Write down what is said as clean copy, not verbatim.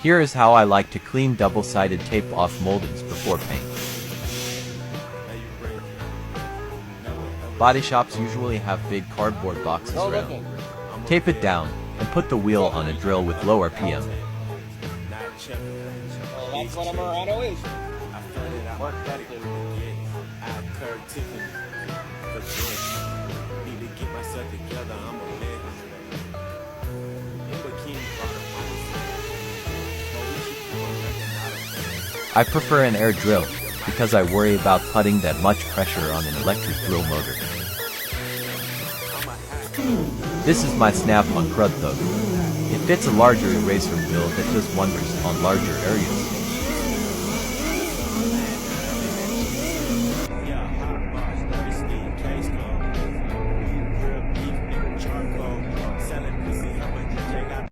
Here is how I like to clean double-sided tape off moldings before paint. Body shops usually have big cardboard boxes around. Tape it down, and put the wheel on a drill with low RPM. That's what I'm around always. I prefer an air drill, because I worry about putting that much pressure on an electric drill motor. This is my snap-on Crud Thug. It fits a larger eraser wheel that does wonders on larger areas.